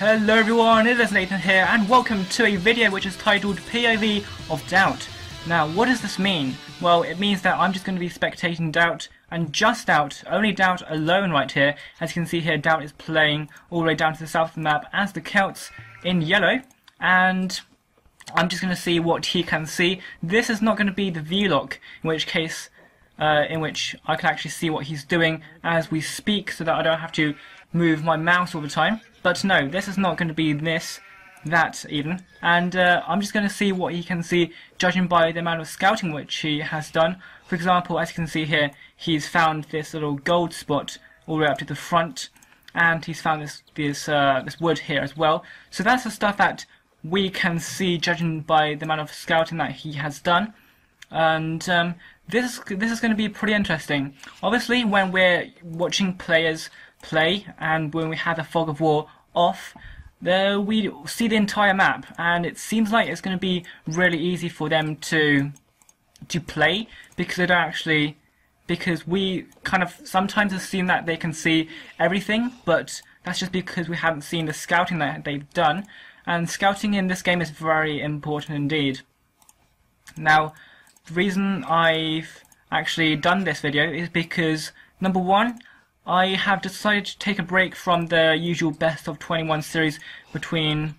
Hello everyone, it is Nathan here and welcome to a video which is titled PoV of DauT. Now what does this mean? Well, it means that I'm just going to be spectating DauT and just DauT, only DauT alone right here. As you can see here, DauT is playing all the way down to the south of the map as the Celts in yellow, and I'm just going to see what he can see. This is not going to be the vlog, in which case I can actually see what he's doing as we speak so that I don't have to move my mouse all the time. But no, this is not going to be that even, and I'm just going to see what he can see judging by the amount of scouting which he has done. For example, as you can see here, he's found this little gold spot all the way up to the front, and he's found this wood here as well. So that's the stuff that we can see judging by the amount of scouting that he has done. And this is going to be pretty interesting. Obviously, when we're watching players play and when we have the fog of war off, there we see the entire map, and it seems like it's going to be really easy for them to play because they don't actually, because we kind of sometimes assume that they can see everything, but that's just because we haven't seen the scouting that they've done, and scouting in this game is very important indeed. Now, the reason I've actually done this video is because, number one, I have decided to take a break from the usual best of 21 series between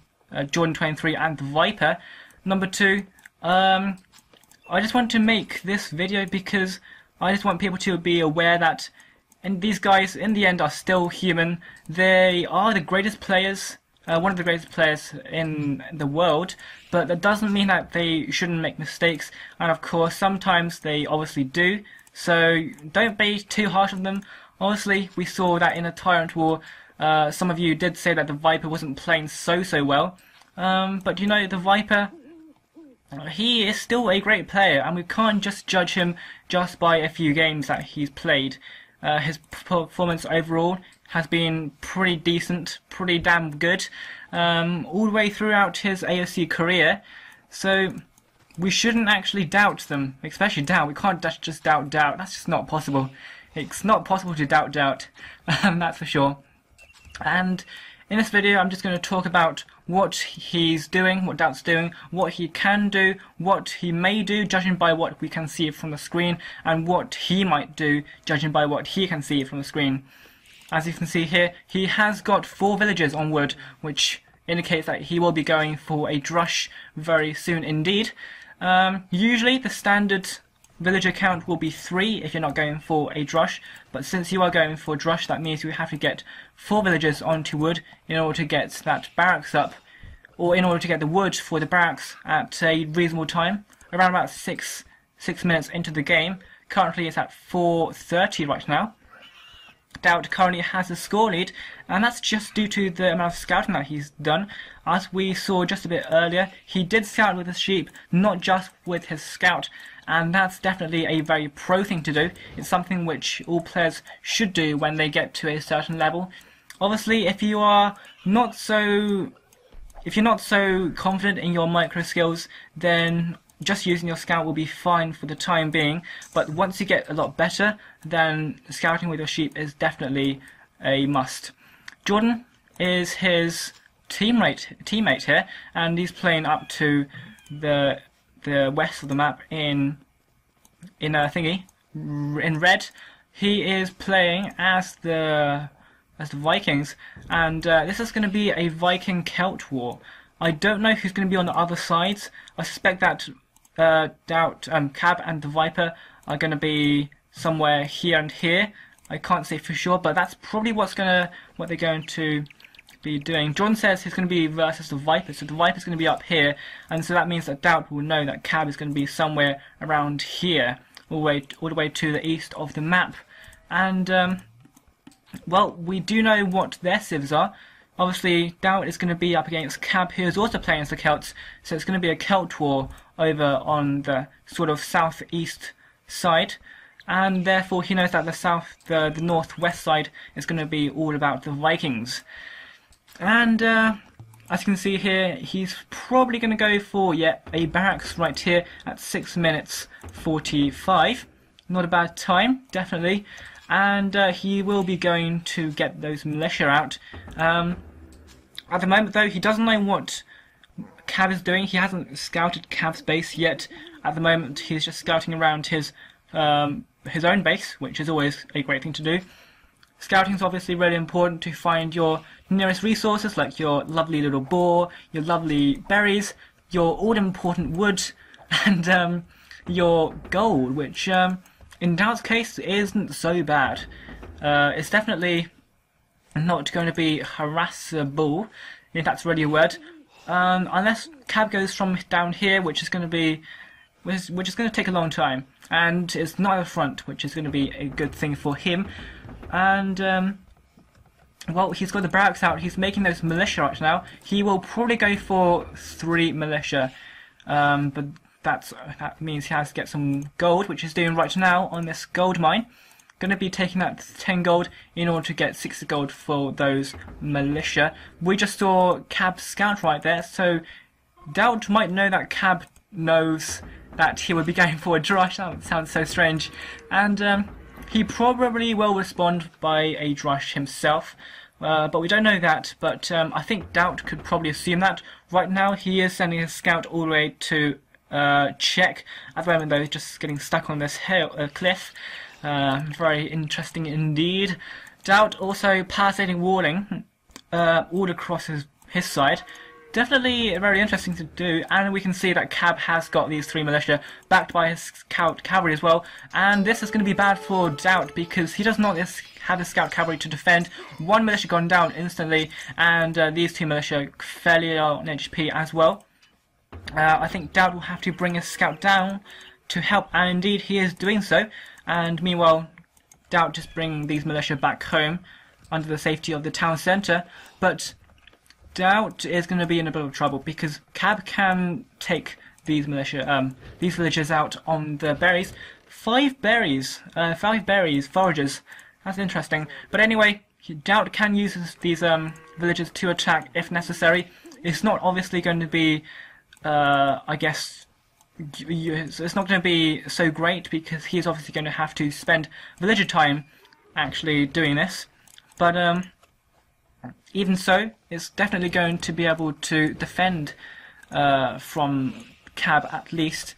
Jordan 23 and the Viper. Number two, I just want to make this video because I just want people to be aware that these guys in the end are still human. They are the greatest players, one of the greatest players in the world, but that doesn't mean that they shouldn't make mistakes, and of course sometimes they obviously do, so don't be too harsh on them. Obviously, we saw that in a Tyrant War, some of you did say that the Viper wasn't playing so well, but you know, the Viper, he is still a great player, and we can't just judge him just by a few games that he's played. His performance overall has been pretty decent, pretty damn good, all the way throughout his AOC career, so we shouldn't actually doubt them, especially DauT. We can't just doubt DauT, that's just not possible. It's not possible to doubt DauT, that's for sure. And in this video I'm just going to talk about what he's doing, what DauT's doing, what he can do, what he may do judging by what we can see from the screen, and what he might do judging by what he can see from the screen. As you can see here, he has got 4 villagers on wood, which indicates that he will be going for a drush very soon indeed. Usually the standard villager count will be 3 if you're not going for a drush, but since you are going for a drush, that means you have to get 4 villagers onto wood in order to get that barracks up, or in order to get the wood for the barracks at a reasonable time, around about 6 minutes into the game. Currently it's at 4:30 right now. DauT currently has a score lead, and that's just due to the amount of scouting that he's done. As we saw just a bit earlier, he did scout with his sheep, not just with his scout, and that's definitely a very pro thing to do. It's something which all players should do when they get to a certain level. Obviously, if you're not so confident in your micro skills, then just using your scout will be fine for the time being, but once you get a lot better, then scouting with your sheep is definitely a must. Jordan is his teammate here, and he's playing up to the west of the map in red. He is playing as the Vikings, and this is going to be a Viking Celt war. I don't know who's going to be on the other sides. I suspect that DauT, Cab and the Viper are going to be somewhere here and here. I can't say for sure, but that's probably what they're going to be doing. John says he's going to be versus the Viper, so the Viper's going to be up here, and so that means that DauT will know that Cab is going to be somewhere around here, all the way to the east of the map. And well, we do know what their civs are. Obviously, DauT is going to be up against Cab, who is also playing as the Celts, so it's going to be a Celt war over on the sort of southeast side, and therefore he knows that the northwest side is going to be all about the Vikings. And as you can see here, he's probably going to go for, a barracks right here at 6 minutes 45. Not a bad time, definitely. And he will be going to get those militia out. At the moment, though, he doesn't know what Cav is doing. He hasn't scouted Cav's base yet. At the moment, he's just scouting around his own base, which is always a great thing to do. Scouting is obviously really important to find your nearest resources, like your lovely little boar, your lovely berries, your all-important wood, and your gold, which in DauT's case isn't so bad. It's definitely not going to be harassable, if that's really a word, unless Cav goes from down here, which is going to take a long time, and it's not at the front, which is going to be a good thing for him. And well, he's got the barracks out. He's making those militia right now. He will probably go for 3 militia, but that means he has to get some gold, which he's doing right now on this gold mine. Going to be taking that 10 gold in order to get 60 gold for those militia. We just saw Cab's scout right there, so DauT might know that Cab knows that he would be going for a drush. That sounds so strange. And he probably will respond by a drush himself, but we don't know that. But I think DauT could probably assume that. Right now he is sending his scout all the way to check. At the moment, though, he's just getting stuck on this cliff. Very interesting indeed. DauT also palissading walling all across his side. Definitely very interesting to do, and we can see that Cab has got these 3 militia backed by his cavalry as well. And this is going to be bad for DauT because he does not have his scout cavalry to defend. 1 militia gone down instantly, and these 2 militia fairly low on HP as well. I think DauT will have to bring his scout down to help, and indeed he is doing so. And meanwhile, DauT just bring these militia back home under the safety of the town centre. But DauT is going to be in a bit of trouble because Cab can take these these villagers out on the berries. 5 berries, 5 berries, foragers. That's interesting. But anyway, DauT can use these villagers to attack if necessary. It's not obviously going to be, I guess, it's not going to be so great because he's obviously going to have to spend villager time actually doing this. But even so, it's definitely going to be able to defend from Cab at least.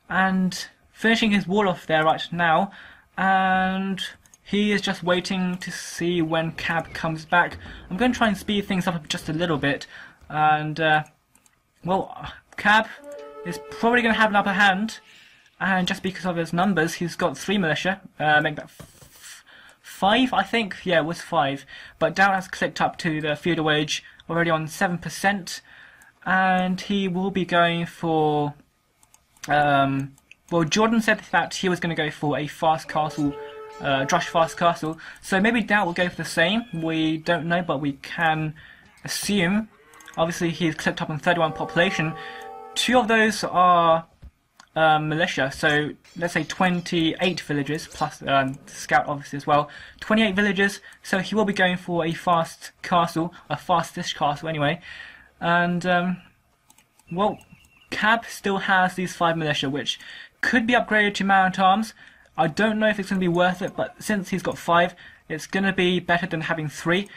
And finishing his wall off there right now, and he is just waiting to see when Cab comes back. I'm going to try and speed things up just a little bit, and well, Cab is probably going to have an upper hand, and just because of his numbers, he's got 3 militia, make that 5, I think. Yeah, it was 5. But DauT has clicked up to the feudal wage already on 7%, and he will be going for. Well, Jordan said that he was going to go for a fast castle, drush fast castle. So maybe DauT will go for the same. We don't know, but we can assume. Obviously, he's clicked up on 31 population. 2 of those are militia, so let's say 28 villages, plus scout obviously as well. 28 villages, so he will be going for a fast castle, a fast-ish castle anyway. And, well, Cab still has these 5 militia, which could be upgraded to man-at-arms. I don't know if it's going to be worth it, but since he's got 5, it's going to be better than having 3.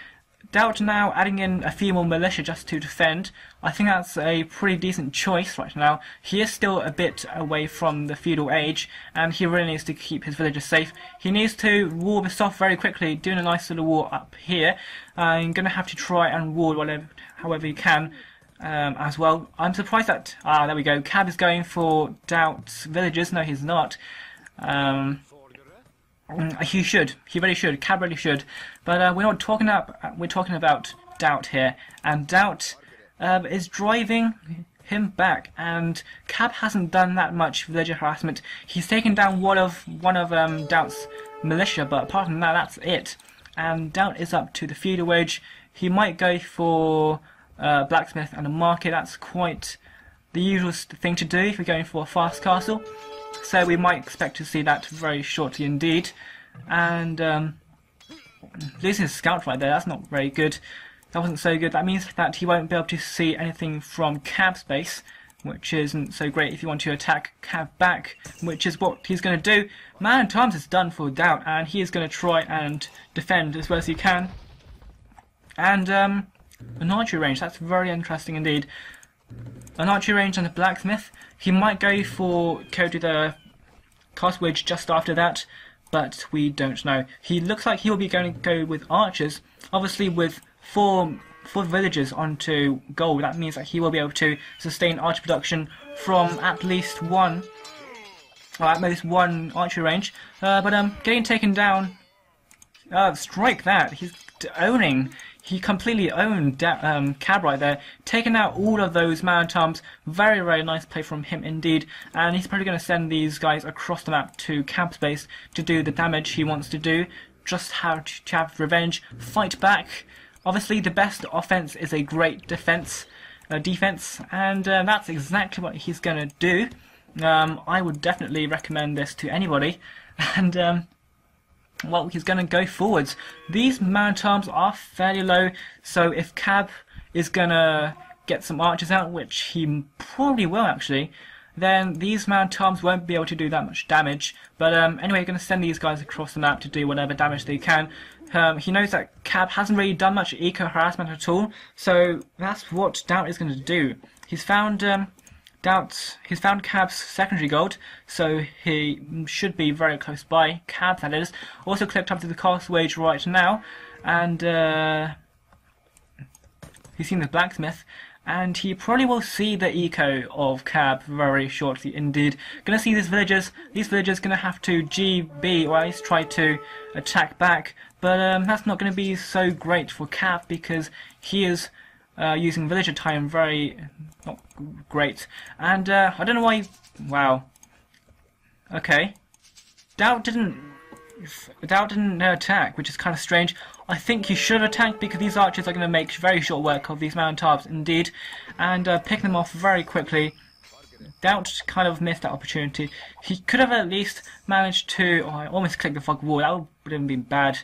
DauT now adding in a few more militia just to defend. I think that's a pretty decent choice right now. He is still a bit away from the feudal age, and he really needs to keep his villagers safe. He needs to wall this off very quickly, doing a nice little wall up here. I'm going to have to try and wall however he can as well. I'm surprised that... there we go. Cab is going for DauT's villagers. No, he's not. He should. He really should. Cab really should. But we're not talking about. We're talking about DauT here, and DauT is driving him back. And Cab hasn't done that much villager harassment. He's taken down one of DauT's militia, but apart from that, that's it. And DauT is up to the feudal wage. He might go for blacksmith and a market. That's quite the usual thing to do if you're going for a fast castle. So we might expect to see that very shortly indeed. And losing his scout right there, that's not very good. That wasn't so good. That means that he won't be able to see anything from Cab's base, which isn't so great if you want to attack Cab back, which is what he's going to do. Man-at-arms is done for DauT, and he is going to try and defend as well as he can. And An archery range, that's very interesting indeed. An archery range and a blacksmith. He might go to the castle wedge just after that, but we don't know. He looks like he'll be going to go with archers, obviously with four villagers onto gold. That means that he will be able to sustain archer production from at least one, or at most one archery range. But getting taken down. Strike that! He's owning. He completely owned Cab right there, taking out all of those man-at-arms. Very, very nice play from him indeed. And he's probably going to send these guys across the map to camp space to do the damage he wants to do. Just how to have revenge, fight back. Obviously, the best offense is a great defense, and that's exactly what he's going to do. I would definitely recommend this to anybody. And well, he's going to go forwards. These man-at-arms are fairly low, so if Cab is going to get some archers out, which he probably will actually, then these man-at-arms won't be able to do that much damage. But anyway, he's going to send these guys across the map to do whatever damage they can. He knows that Cab hasn't really done much eco-harassment at all, so that's what DauT is going to do. He's found Cab's secondary gold, so he should be very close by. Cab, that is. Also clicked up to the castle wage right now, and he's seen the blacksmith, and he probably will see the eco of Cab very shortly indeed. Gonna see these villagers. These villagers gonna have to GB, or at least try to attack back, but that's not gonna be so great for Cab because he is using villager time very not great, and I don't know why. Wow. Okay. DauT didn't attack, which is kind of strange. I think he should have attacked because these archers are going to make very short work of these man-at-arms indeed, and pick them off very quickly. DauT kind of missed that opportunity. He could have at least managed to. Oh, I almost clicked the fog wall. That would have been bad.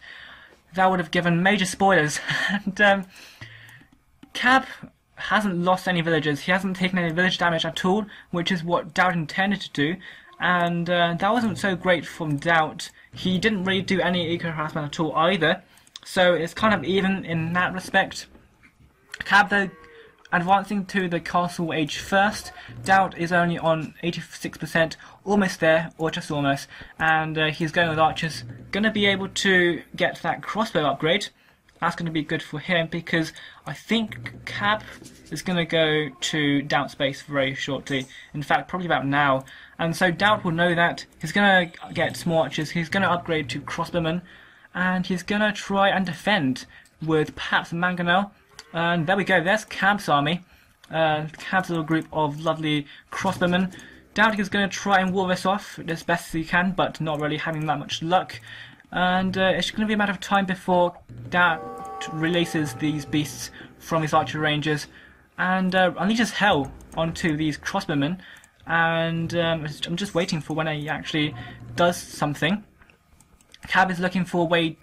That would have given major spoilers. And Cab hasn't lost any villagers. He hasn't taken any village damage at all, which is what DauT intended to do. And that wasn't so great from DauT. He didn't really do any eco-harassment at all either. So it's kind of even in that respect. Cab, though, advancing to the castle age first. DauT is only on 86%, almost there, or just almost. And he's going with archers. Going to be able to get that crossbow upgrade. That's going to be good for him because I think Cab is going to go to DauT space very shortly. In fact, probably about now. And so DauT will know that. He's going to get some archers. He's going to upgrade to crossbowmen. And he's going to try and defend with perhaps mangonel. And there we go. There's Cab's army. Cab's little group of lovely crossbowmen. DauT is going to try and wall this off as best as he can, but not really having that much luck. And it's going to be a matter of time before DauT releases these beasts from his archer ranges and unleashes hell onto these crossbowmen. And I'm just waiting for when he actually does something. Cab is looking for a way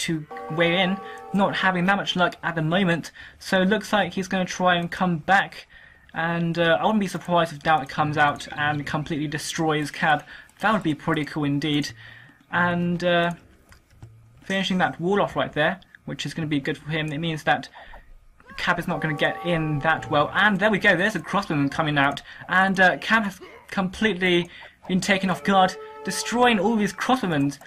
in, not having that much luck at the moment, so it looks like he's going to try and come back. And I wouldn't be surprised if DauT comes out and completely destroys Cab. That would be pretty cool indeed. And finishing that wall off right there, which is going to be good for him. It means that Cab is not going to get in that well. And there we go, there's a crossbowman coming out. And Cab has completely been taken off guard, destroying all these crossbowmen.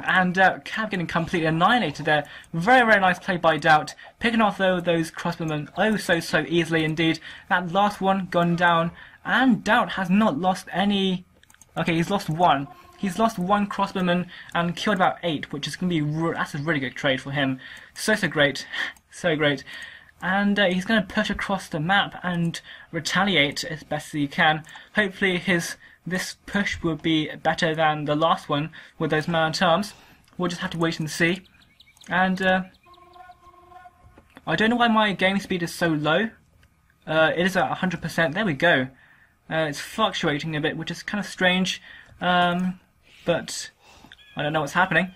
And Cab getting completely annihilated there. Very, very nice play by DauT. Picking off those crossbowmen oh so easily indeed. That last one gone down. And DauT has not lost any. Okay, he's lost one. He's lost one crossbowman and killed about 8, which is going to be that's a really good trade for him. So great, so great. And he's going to push across the map and retaliate as best as he can. Hopefully this push will be better than the last one with those man-at-arms. We'll just have to wait and see. And I don't know why my game speed is so low. It is at 100%. There we go. It's fluctuating a bit, which is kind of strange. But I don't know what's happening.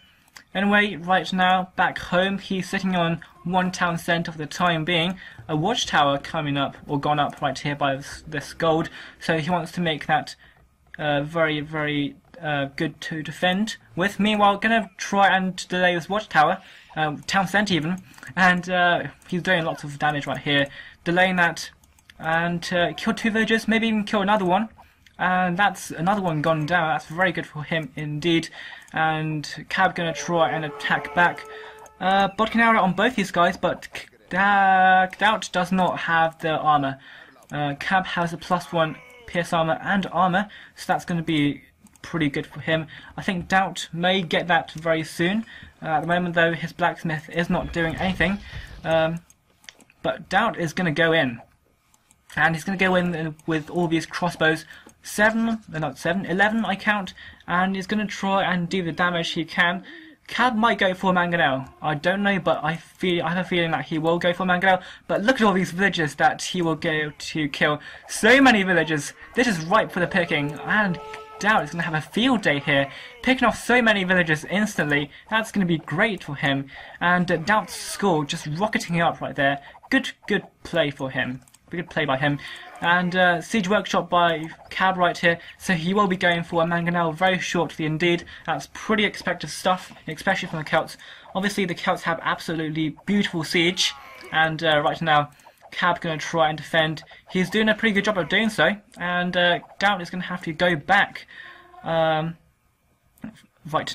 Anyway, right now, back home, he's sitting on 1 town centre for the time being. A watchtower coming up, or gone up right here by this gold. So he wants to make that very, very good to defend with. Meanwhile, gonna try and delay this watchtower, town centre even, and he's doing lots of damage right here, delaying that, and kill 2 villagers, maybe even kill another one, and that's another one gone down. That's very good for him indeed. And Cab gonna try and attack back, botking out on both these guys, but DauT does not have the armor. Cab has a +1 pierce armor and armor, so that's going to be pretty good for him. I think DauT may get that very soon. At the moment though, his blacksmith is not doing anything, but DauT is going to go in, and he's going to go in with all these crossbows. 11 I count, and he's going to try and do the damage he can. Cab might go for Mangonel. I don't know, but I have a feeling that he will go for Mangonel. But look at all these villagers that he will go to kill. So many villagers. This is ripe for the picking, and DauT is going to have a field day here, picking off so many villagers instantly. That's going to be great for him. And DauT's score just rocketing up right there. Good play for him. Good play by him. And Siege Workshop by Cab right here, so he will be going for a Mangonel very shortly indeed. That's pretty expected stuff, especially from the Celts. Obviously the Celts have absolutely beautiful siege, and right now Cab going to try and defend. He's doing a pretty good job of doing so, and DauT is going to have to go back right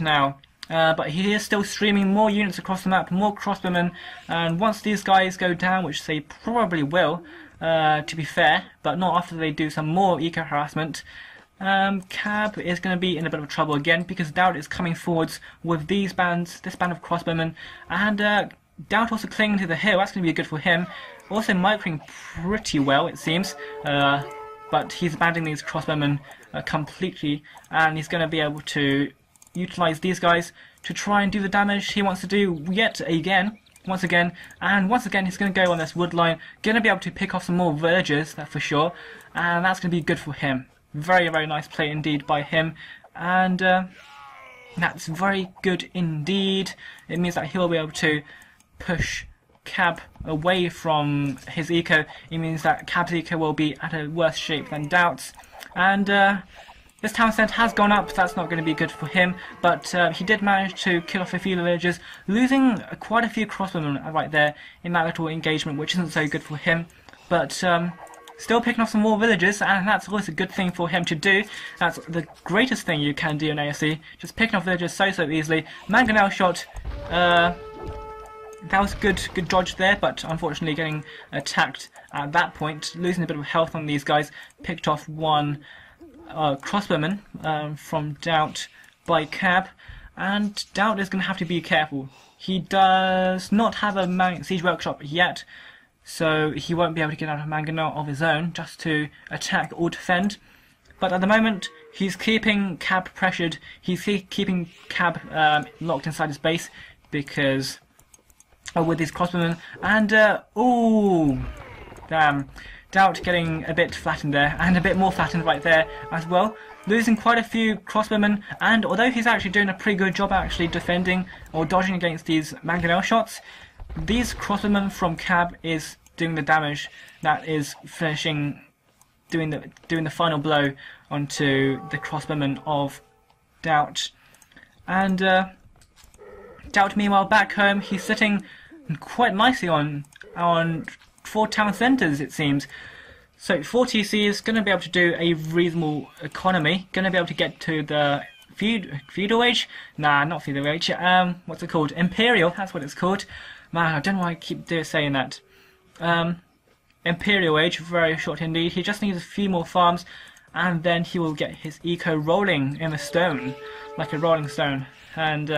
now. But he is still streaming more units across the map, more crossbowmen, and once these guys go down, which they probably will, to be fair, but not after they do some more eco-harassment, Cab is going to be in a bit of trouble again, because DauT is coming forwards with this band of crossbowmen, and DauT also clinging to the hill. That's going to be good for him. Also microing pretty well, it seems, but he's abandoning these crossbowmen completely, and he's going to be able to utilize these guys to try and do the damage he wants to do once again, and once again he's going to go on this wood line, going to be able to pick off some more villagers, that's for sure, and that's going to be good for him. Very nice play indeed by him, and that's very good indeed. It means that he'll be able to push Cab away from his eco. It means that Cab's eco will be at a worse shape than DauT's, and this town centre has gone up. That's not going to be good for him, but he did manage to kill off a few villagers, losing quite a few crossbowmen right there in that little engagement, which isn't so good for him, but still picking off some more villagers, and that's always a good thing for him to do. That's the greatest thing you can do in AOC, just picking off villagers so easily. Mangonel shot, that was good dodge there, but unfortunately getting attacked at that point, losing a bit of health on these guys. Picked off one crossbowman from DauT by Cab, and DauT is going to have to be careful. He does not have a Siege Workshop yet, so he won't be able to get out of Mangonel of his own just to attack or defend. But at the moment, he's keeping Cab pressured. He's keeping Cab locked inside his base because with his crossbowmen, and ooh, damn. DauT getting a bit flattened there, and a bit more flattened right there as well, losing quite a few crossbowmen, and although he's actually doing a pretty good job actually defending or dodging against these Mangonel shots, these crossbowmen from Cab is doing the damage that is finishing, doing the final blow onto the crossbowmen of DauT. And DauT meanwhile back home, he's sitting quite nicely on 4 town centres, it seems. So 4 TC is going to be able to do a reasonable economy, going to be able to get to the feudal age? Nah, not feudal age, what's it called? Imperial, that's what it's called. Man, I don't know why I keep saying that. Imperial age, very short indeed. He just needs a few more farms, and then he will get his eco rolling in the stone, like a rolling stone. And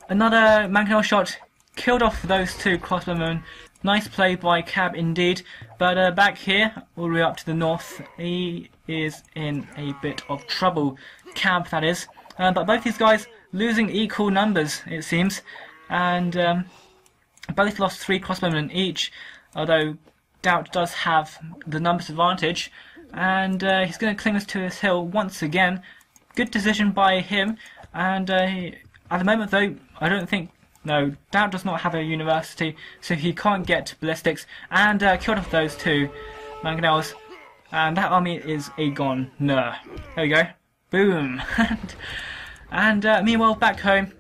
another Mangonel shot killed off those 2 crossbowmen. Nice play by Cab indeed, but back here, all the way up to the north, he is in a bit of trouble. Cab, that is. But both these guys losing equal numbers, it seems, and both lost 3 crossbowmen each, although DauT does have the numbers advantage, and he's going to cling us to this hill once again. Good decision by him, and at the moment though, I don't think... No, DauT does not have a university, so he can't get ballistics, and killed off those 2 Mangonels, and that army is a gone. No. There we go. Boom. and meanwhile, back home,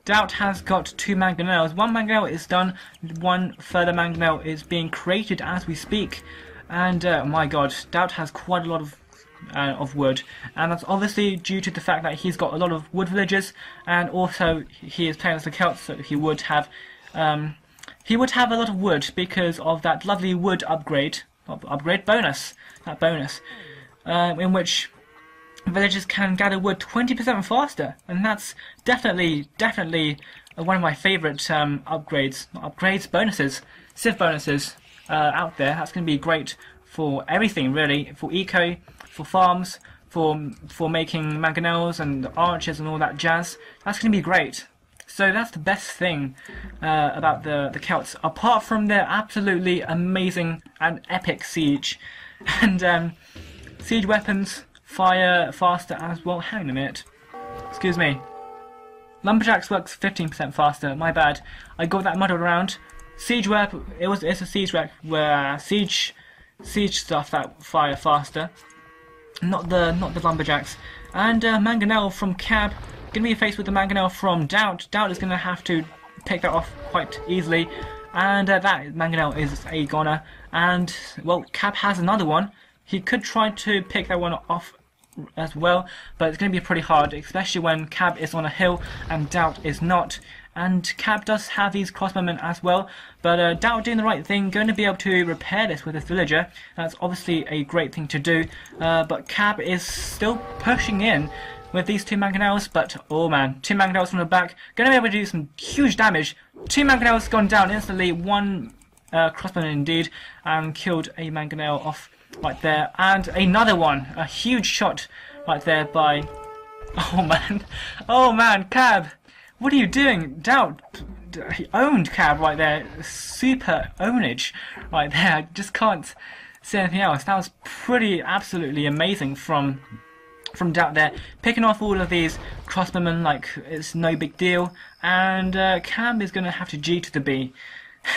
DauT has got 2 mangonels. 1 mangonel is done, 1 further mangonel is being created as we speak. And my god, DauT has quite a lot of wood, and that's obviously due to the fact that he's got a lot of wood villagers, and also he is playing as a Celt, so he would have a lot of wood because of that lovely wood upgrade bonus, in which villagers can gather wood 20% faster, and that's definitely one of my favourite bonuses, civ bonuses out there. That's going to be great for everything really, for eco, for farms, for making mangonels and archers and all that jazz. That's going to be great. So that's the best thing about the Celts, apart from their absolutely amazing and epic siege. And siege weapons fire faster as well. Hang on a minute. Excuse me. Lumberjacks works 15% faster. My bad. I got that muddled around. Siege weapon. It's a siege weapon where siege stuff that fire faster. Not the lumberjacks. And mangonel from Cab. Going to be faced with the mangonel from DauT. DauT is going to have to pick that off quite easily, and that mangonel is a goner. And well, Cab has another one. He could try to pick that one off as well, but it's going to be pretty hard, especially when Cab is on a hill and DauT is not. And Cab does have these crossbowmen as well, but DauT doing the right thing, going to be able to repair this with his villager. That's obviously a great thing to do, but Cab is still pushing in with these 2 mangonels, but oh man, 2 mangonels from the back, going to be able to do some huge damage. 2 mangonels gone down instantly, 1 crossbow indeed, and killed a mangonel off right there, and another one, a huge shot right there by, oh man, Cab, what are you doing? DauT, he owned Cab right there, super ownage right there. I just can't say anything else. That was pretty absolutely amazing from DauT there, picking off all of these crossbowmen like it's no big deal, and Cam is going to have to G to the B.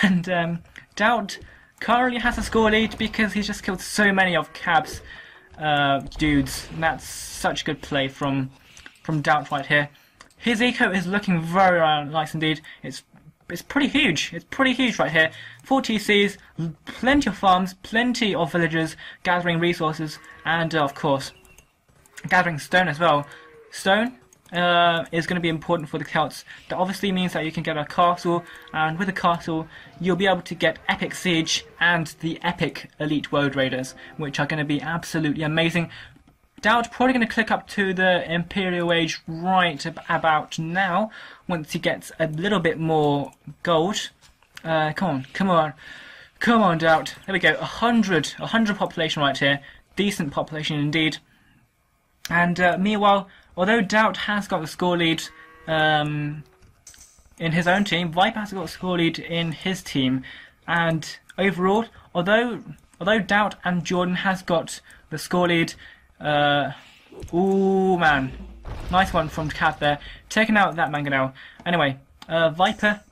And DauT currently has a score lead because he's just killed so many of Cab's dudes, and that's such good play from DauT right here. His eco is looking very nice indeed. It's pretty huge. It's pretty huge right here. 4 TCs, plenty of farms, plenty of villagers gathering resources, and of course gathering stone as well. Stone is going to be important for the Celts. That obviously means that you can get a castle, and with a castle you'll be able to get epic siege and the epic elite world raiders, which are going to be absolutely amazing. DauT probably going to click up to the Imperial Age right about now, once he gets a little bit more gold. Come on DauT. There we go, 100 population right here. Decent population indeed. And meanwhile, although DauT has got the score lead in his own team, Viper has got a score lead in his team. And overall, although DauT and Jordan has got the score lead, ooh man, nice one from Cab there, taking out that mangonel. Anyway, Viper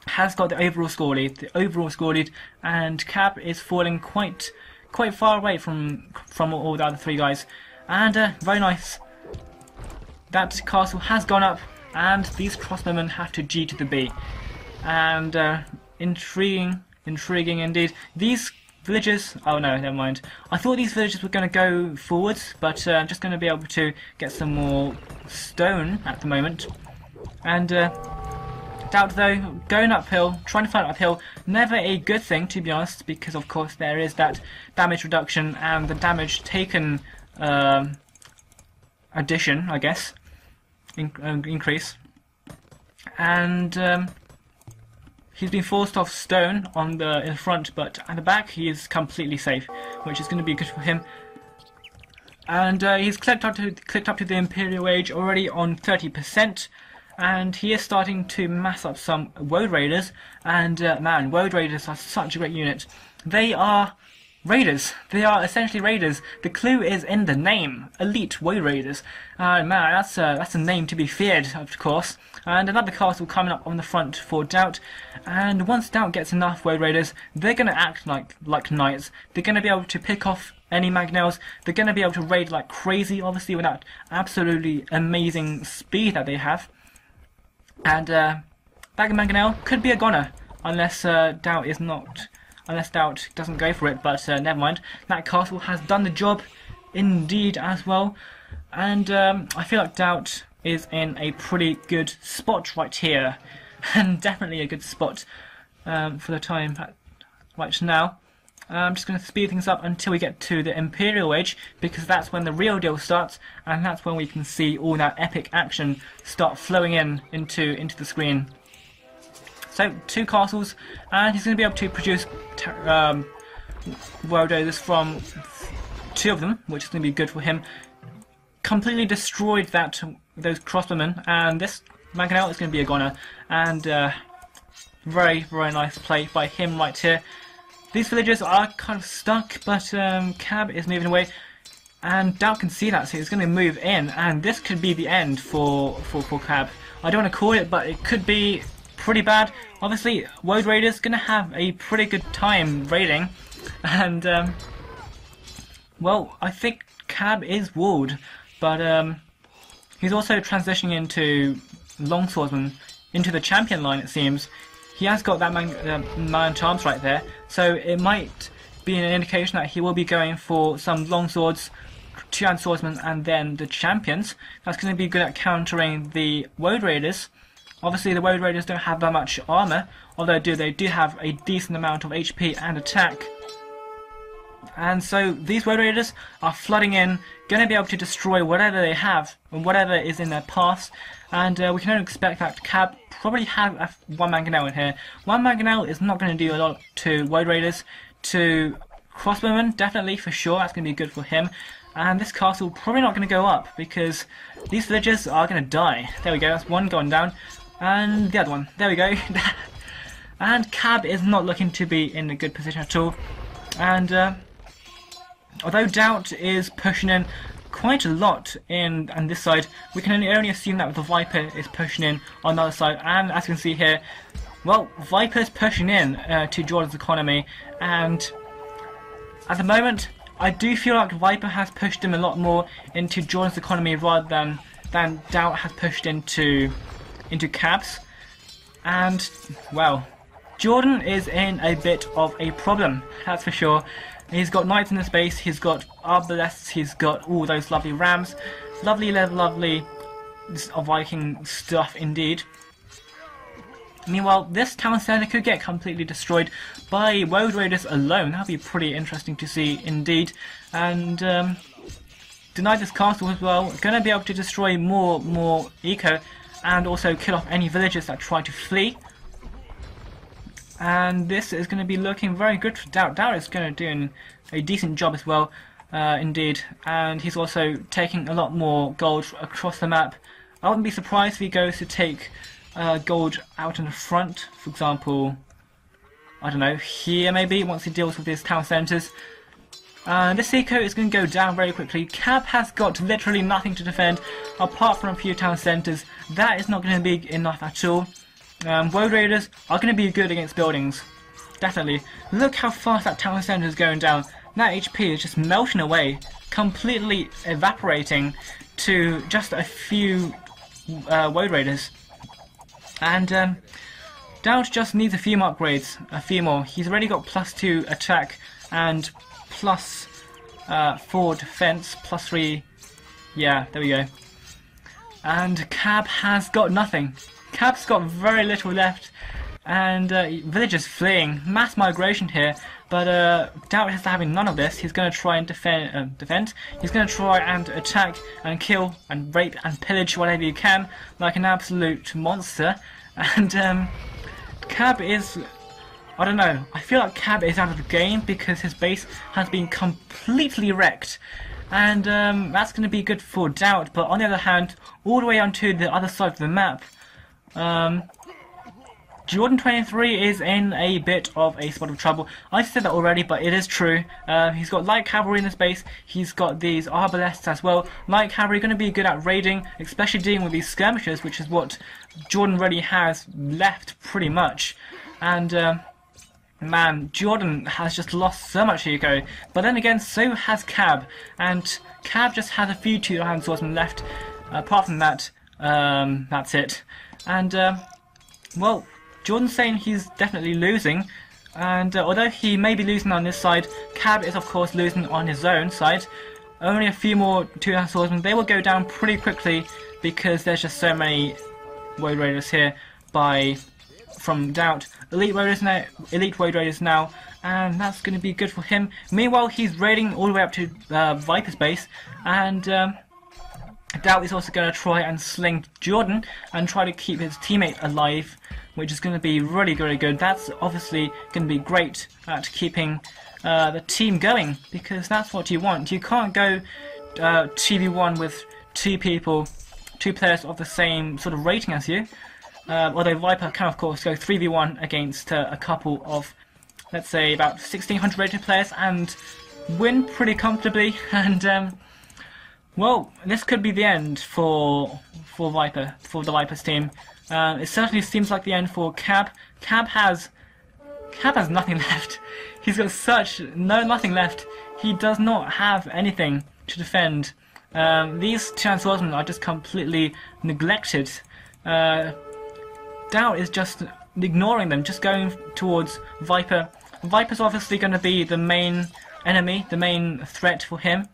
has got the overall score lead, and Cab is falling quite far away from all the other 3 guys. And very nice. That castle has gone up, and these crossbowmen have to G to the B. And intriguing indeed. These villagers, oh no, never mind. I thought these villagers were going to go forwards, but I'm just going to be able to get some more stone at the moment. And DauT though, going uphill, trying to fight uphill, never a good thing to be honest, because of course there is that damage reduction and the damage taken addition, I guess, increase. And he's been forced off stone in the front, but at the back he is completely safe, which is going to be good for him. And he's clicked up to the Imperial Age already on 30%, and he is starting to mass up some World Raiders. And man, World Raiders are such a great unit. They are Raiders. They are essentially raiders. The clue is in the name. Elite Woad Raiders. Man, that's a name to be feared, of course. And another castle coming up on the front for DauT. And once DauT gets enough Woad Raiders, they're going to act like knights. They're going to be able to pick off any mangonels. They're going to be able to raid like crazy, obviously, with that absolutely amazing speed that they have. And that mangonel could be a goner, unless DauT doesn't go for it, but never mind. That castle has done the job indeed as well, and I feel like DauT is in a pretty good spot right here, and definitely a good spot for the time right now. I'm just going to speed things up until we get to the Imperial Age, because that's when the real deal starts, and that's when we can see all that epic action start flowing into the screen. So, 2 castles, and he's going to be able to produce Woad Raiders from 2 of them, which is going to be good for him. Completely destroyed those crossbowmen, and this mangonel is going to be a goner. And very, very nice play by him right here. These villagers are kind of stuck, but Cab is moving away, and DauT can see that, so he's going to move in, and this could be the end for Cab. I don't want to call it, but it could be pretty bad. Obviously, Woad Raiders going to have a pretty good time raiding, and well, I think Cab is walled, but he's also transitioning into longswordsman, into the champion line, it seems. He has got that man-at-arms right there, so it might be an indication that he will be going for some longswords, 2-hand swordsmen, and then the champions. That's going to be good at countering the Woad Raiders. Obviously, the Woad Raiders don't have that much armor, although they do have a decent amount of HP and attack. And so these Woad Raiders are flooding in, going to be able to destroy whatever they have, and whatever is in their paths. And we can only expect that Cab probably have 1 mangonel in here. 1 mangonel is not going to do a lot to Woad Raiders. To crossbowmen, definitely, for sure, that's going to be good for him. And this castle probably not going to go up, because these villagers are going to die. There we go, that's 1 going down. And the other one, there we go. And Cab is not looking to be in a good position at all. And although DauT is pushing in quite a lot on this side, we can only assume that the Viper is pushing in on the other side. And as you can see here, well, Viper's pushing in to Jordan's economy, and at the moment, I do feel like Viper has pushed him a lot more into Jordan's economy rather than DauT has pushed into Cab's. And, well, Jordan is in a bit of a problem, that's for sure. He's got knights in his base, he's got arbalests, he's got all those lovely rams. Lovely Viking stuff indeed. Meanwhile, this town centre could get completely destroyed by Woad Raiders alone. That would be pretty interesting to see indeed. And deny this castle as well. Going to be able to destroy more eco, and also kill off any villagers that try to flee. And this is going to be looking very good for DauT. DauT is going to do a decent job as well, indeed. And he's also taking a lot more gold across the map. I wouldn't be surprised if he goes to take gold out in the front, for example, I don't know, here maybe, once he deals with his town centres. This eco is going to go down very quickly. Cab has got literally nothing to defend apart from a few town centres. That is not going to be enough at all. Woad Raiders are going to be good against buildings, definitely. Look how fast that town centre is going down. That HP is just melting away, completely evaporating to just a few Woad Raiders. And DauT just needs a few more upgrades, a few more. He's already got +2 attack and +4 defense, +3, yeah, there we go. And Cab has got nothing. Cab's got very little left, and villagers fleeing, mass migration here, but DauT is having none of this. He's going to try and defend, he's going to try and attack and kill and rape and pillage whatever you can, like an absolute monster. And Cab is, I don't know, I feel like Cab is out of the game because his base has been completely wrecked. And that's going to be good for DauT, but on the other hand, all the way onto the other side of the map, Jordan 23 is in a bit of a spot of trouble. I said that already, but it is true. He's got light cavalry in his base. He's got these arbalests as well. Light cavalry going to be good at raiding, especially dealing with these skirmishers, which is what Jordan really has left pretty much. And man, Jordan has just lost so much eco. But then again, so has Cab, and Cab just has a few two-hand swordsmen left. Apart from that, that's it. And well, Jordan's saying he's definitely losing, and although he may be losing on this side, Cab is of course losing on his own side. Only a few more two-hand swordsmen. They will go down pretty quickly because there's just so many Road Raiders here from DauT. Elite Road Raiders now, and that's going to be good for him. Meanwhile, he's raiding all the way up to Viper's base, and DauT is also going to try and sling Jordan and try to keep his teammate alive, which is going to be really, really good. That's obviously going to be great at keeping the team going, because that's what you want. You can't go 2v1 with two players of the same sort of rating as you. Although Viper can of course go 3v1 against a couple of, let's say, about 1600 rated players and win pretty comfortably. And well, this could be the end for Viper, for the Viper's team. It certainly seems like the end for Cab. Cab has nothing left. He's got nothing left. He does not have anything to defend. These two-hand swordsmen are just completely neglected. DauT is just ignoring them, just going towards Viper. Viper's obviously going to be the main enemy, the main threat for him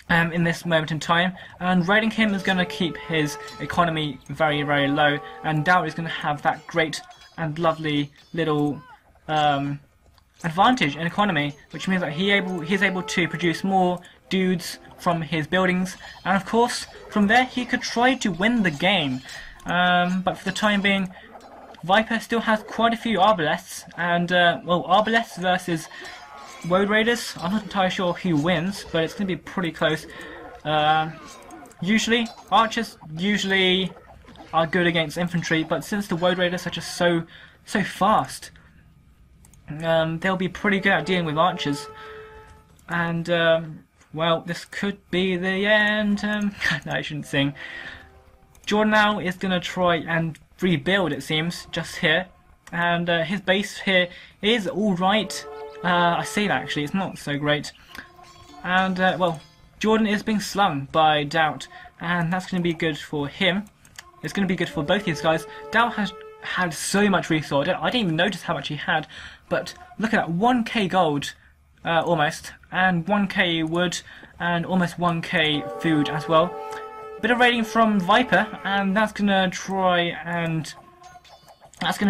in this moment in time, and raiding him is going to keep his economy very, very low, and DauT is going to have that great and lovely little advantage in economy, which means that he's able to produce more dudes from his buildings, and of course from there he could try to win the game. But for the time being, Viper still has quite a few arbalests, and well, arbalests versus Road Raiders, I'm not entirely sure who wins, but it's going to be pretty close. Usually, archers are good against infantry, but since the Road Raiders are just so fast, they'll be pretty good at dealing with archers. And well, this could be the end. No, I shouldn't sing. Jordan now is going to try and rebuild, it seems, just here. And his base here is alright. I say that actually, it's not so great. And well, Jordan is being slung by DauT, and that's going to be good for him. It's going to be good for both these guys. DauT has had so much resource. I didn't even notice how much he had, but look at that, 1k gold, almost, and 1k wood, and almost 1k food as well. Bit of raiding from Viper, and that's going to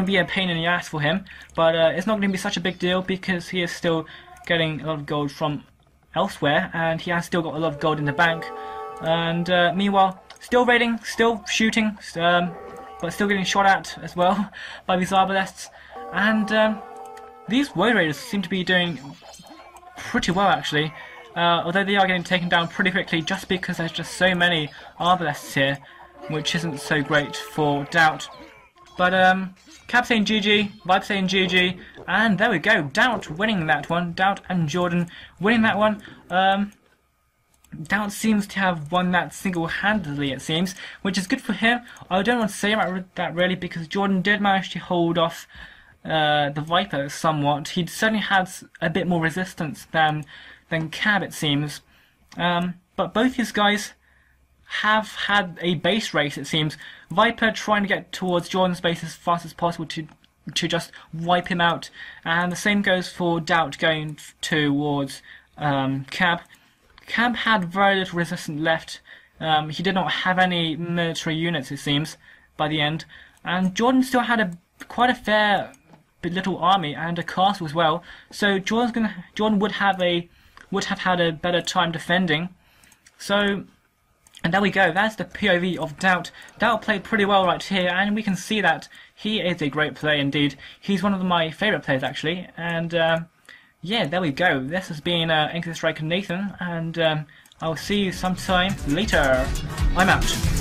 be a pain in the ass for him, but it's not going to be such a big deal because he is still getting a lot of gold from elsewhere, and he has still got a lot of gold in the bank. And meanwhile, still raiding, still shooting, but still getting shot at as well by these arbalests. And these Road Raiders seem to be doing pretty well actually, although they are getting taken down pretty quickly just because there's just so many arbalests here, which isn't so great for DauT. But Cab saying GG, Vibe saying GG, and there we go, DauT winning that one. DauT and Jordan winning that one. DauT seems to have won that single-handedly, it seems, which is good for him. I don't want to say about that really, because Jordan did manage to hold off the Viper somewhat. He certainly had a bit more resistance than Cab, it seems. But both these guys have had a base race, it seems. Viper trying to get towards Jordan's base as fast as possible to just wipe him out, and the same goes for DauT going towards Cab. Cab had very little resistance left. He did not have any military units, it seems, by the end, and Jordan still had quite a fair little army and a castle as well. So Jordan would have had a better time defending. So. And there we go, that's the POV of DauT. DauT played pretty well right here, and we can see that he is a great player indeed. He's one of my favourite players actually, and yeah, there we go. This has been NKZStryker Nathan, and I'll see you sometime later. I'm out.